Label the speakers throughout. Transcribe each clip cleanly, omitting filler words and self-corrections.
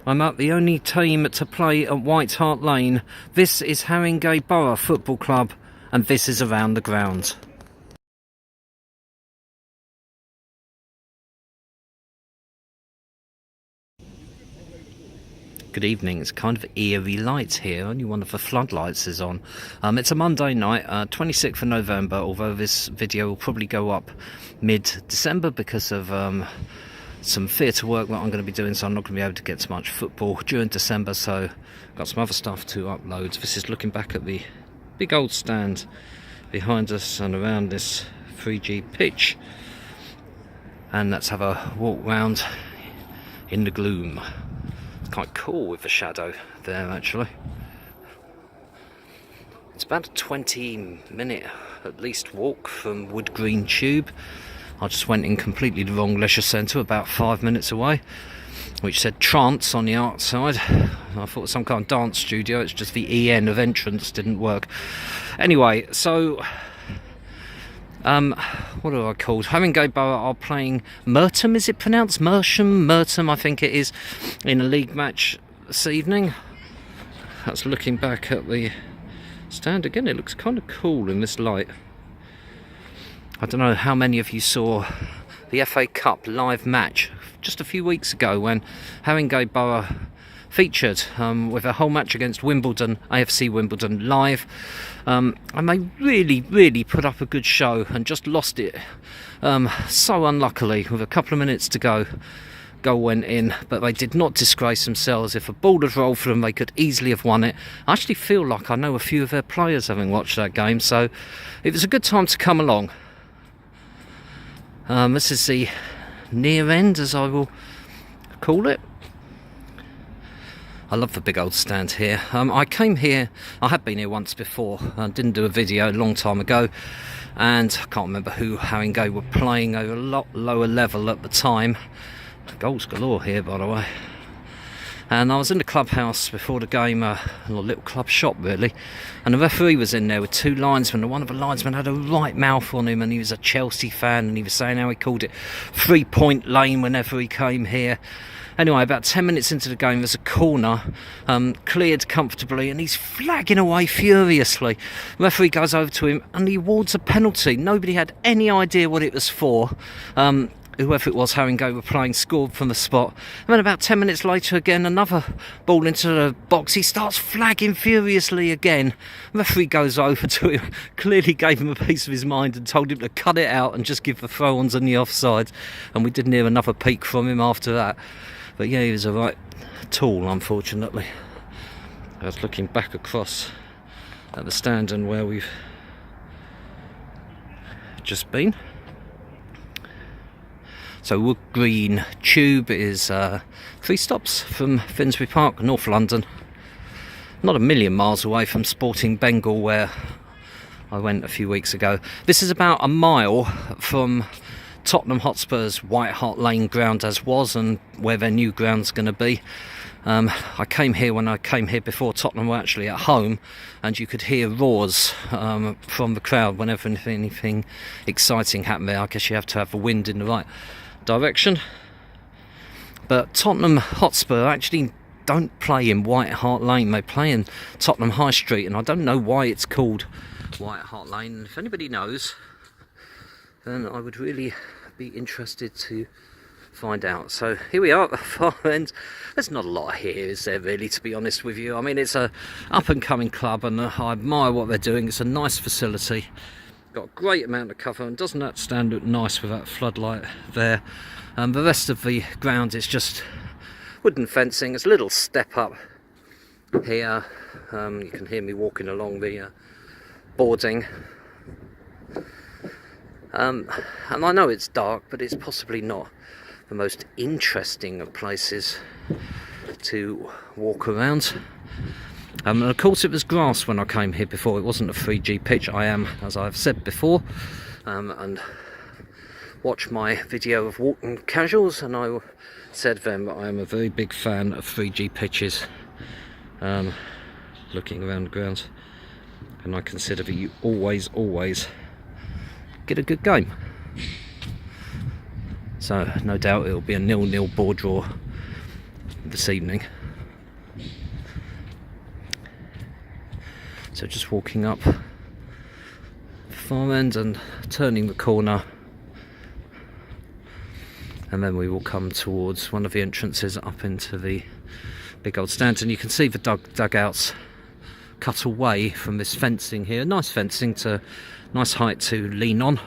Speaker 1: I'm at the only team to play at White Hart Lane. This is Haringey Borough Football Club, and this is around the ground. Good evening. It's kind of eerie light here. Only one of the floodlights is on. It's a Monday night, 26th of November, although this video will probably go up mid-December because of some theatre work that I'm going to be doing, so I'm not going to be able to get to much football during December, so I've got some other stuff to upload. This is looking back at the big old stand behind us and around this 3G pitch, and let's have a walk round in the gloom. It's quite cool with the shadow there, actually. It's about a 20-minute at least walk from Wood Green Tube. I just went in completely the wrong leisure centre about 5 minutes away, which said trance on the outside. I thought it was some kind of dance studio. It's just the EN of entrance didn't work. Anyway, so what are I called? Haringey Borough are playing Merstham, is it pronounced? Merstham, I think it is, in a league match this evening. That's looking back at the stand again. It looks kind of cool in this light. I don't know how many of you saw the FA Cup live match just a few weeks ago when Haringey Borough featured with a whole match against Wimbledon, AFC Wimbledon live, and they really put up a good show and just lost it so unluckily with a couple of minutes to go. Goal went in, but they did not disgrace themselves. If a ball had rolled for them, they could easily have won it. I actually feel like I know a few of their players having watched that game, so it was a good time to come along. This is the near end, as I will call it. I love the big old stand here. I came here, I had been here once before. I didn't do a video a long time ago, and I can't remember who Haringey were playing over a lot lower level at the time. Goals galore here, by the way. And I was in the clubhouse before the game, a little club shop really, and the referee was in there with two linesmen, and one of the linesmen had a right mouth on him, and he was a Chelsea fan, and he was saying how he called it 3 Point Lane whenever he came here. Anyway, about 10 minutes into the game, there's a corner, cleared comfortably, and he's flagging away furiously. The referee goes over to him, and he awards a penalty. Nobody had any idea what it was for. Whoever it was, Haringey were playing, scored from the spot. And then about 10 minutes later, again, another ball into the box. He starts flagging furiously again. The referee goes over to him, clearly gave him a piece of his mind and told him to cut it out and just give the throw-ons on the offside. And we didn't hear another peek from him after that. But yeah, he was a right tool, unfortunately. I was looking back across at the stand and where we've just been. So Wood Green Tube is 3 stops from Finsbury Park, North London. Not a million miles away from Sporting Bengal, where I went a few weeks ago. This is about a mile from Tottenham Hotspur's White Hart Lane ground as was, and where their new ground's going to be. I came here when I came here before Tottenham were actually at home, and you could hear roars from the crowd whenever anything exciting happened there. I guess you have to have the wind in the right direction. But Tottenham Hotspur actually don't play in White Hart Lane. They play in Tottenham High Street, and I don't know why it's called White Hart Lane. If anybody knows, then I would really be interested to find out. So here we are at the far end. There's not a lot here, is there, really, to be honest with you? I mean, it's a up and coming club, and I admire what they're doing. It's a nice facility, got a great amount of cover, and doesn't that stand look nice with that floodlight there? The rest of the ground is just wooden fencing. It's a little step up here. You can hear me walking along the boarding. And I know it's dark, but it's possibly not the most interesting of places to walk around. And of course it was grass when I came here before. It wasn't a 3G pitch. I am, as I've said before, and watch my video of Walton Casuals, and I said then that I am a very big fan of 3G pitches, looking around the grounds, and I consider that you always get a good game. So no doubt it'll be a 0-0 board draw this evening. So just walking up the far end and turning the corner, and then we will come towards one of the entrances up into the big old stand, and you can see the dugouts cut away from this fencing here. Nice fencing, to nice height to lean on,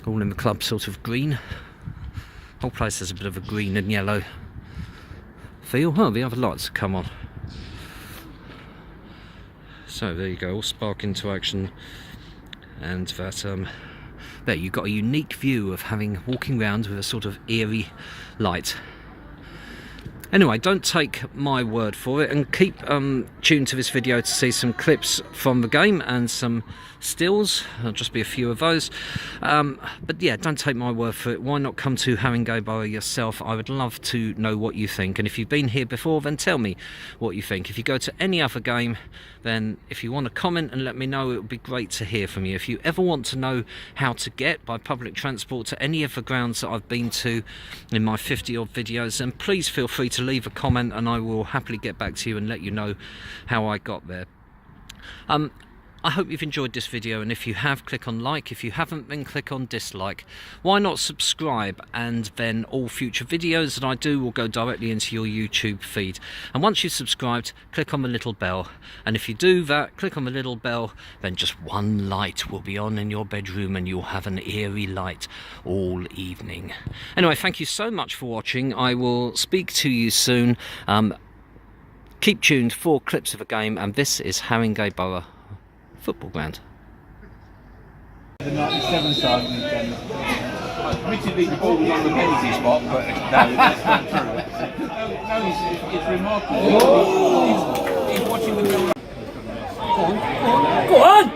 Speaker 1: all in the club sort of green. Whole place has a bit of a green and yellow feel. Oh, the other lights have come on. So there you go, all spark into action, and that there you've got a unique view of walking around with a sort of eerie light. Anyway, don't take my word for it, and keep tuned to this video to see some clips from the game and some stills. There'll just be a few of those. But yeah, don't take my word for it. Why not come to Haringey Borough yourself? I would love to know what you think. And if you've been here before, then tell me what you think. If you go to any other game, then if you want to comment and let me know, it would be great to hear from you. If you ever want to know how to get by public transport to any of the grounds that I've been to in my 50-odd videos, then please feel free to leave a comment and I will happily get back to you and let you know how I got there. I hope you've enjoyed this video, and if you have, click on like. If you haven't, then click on dislike. Why not subscribe, and then all future videos that I do will go directly into your YouTube feed. And once you've subscribed, click on the little bell, and if you do that, click on the little bell, then just one light will be on in your bedroom and you'll have an eerie light all evening. Anyway, thank you so much for watching. I will speak to you soon. Keep tuned for clips of a game, and this is Haringey Borough football ground.
Speaker 2: The 97 side, admittedly the ball was on the penalty spot, but no, that's not true. No, it's remarkable. Oh. He's watching the go. Go on!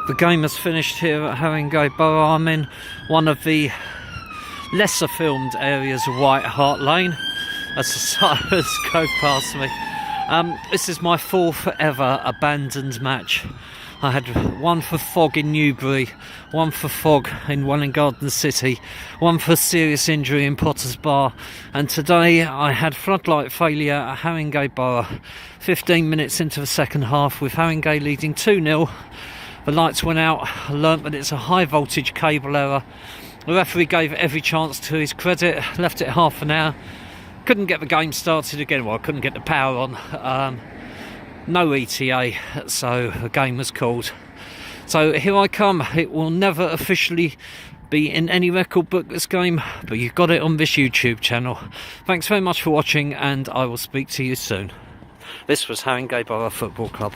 Speaker 1: The game has finished here at Haringey Borough. I'm in one of the lesser filmed areas of White Hart Lane as the sirens go past me. This is my fourth ever abandoned match. I had one for Fog in Newbury, one for Fog in Welwyn Garden City, one for serious injury in Potters Bar, and today I had floodlight failure at Haringey Borough. 15 minutes into the second half with Haringey leading 2-0. The lights went out. I learnt that it's a high voltage cable error. The referee gave it every chance to his credit, left it half an hour. Couldn't get the game started again. Well, I couldn't get the power on. No ETA, so the game was called. So here I come. It will never officially be in any record book, this game, but you've got it on this YouTube channel. Thanks very much for watching, and I will speak to you soon. This was Haringey Borough Football Club.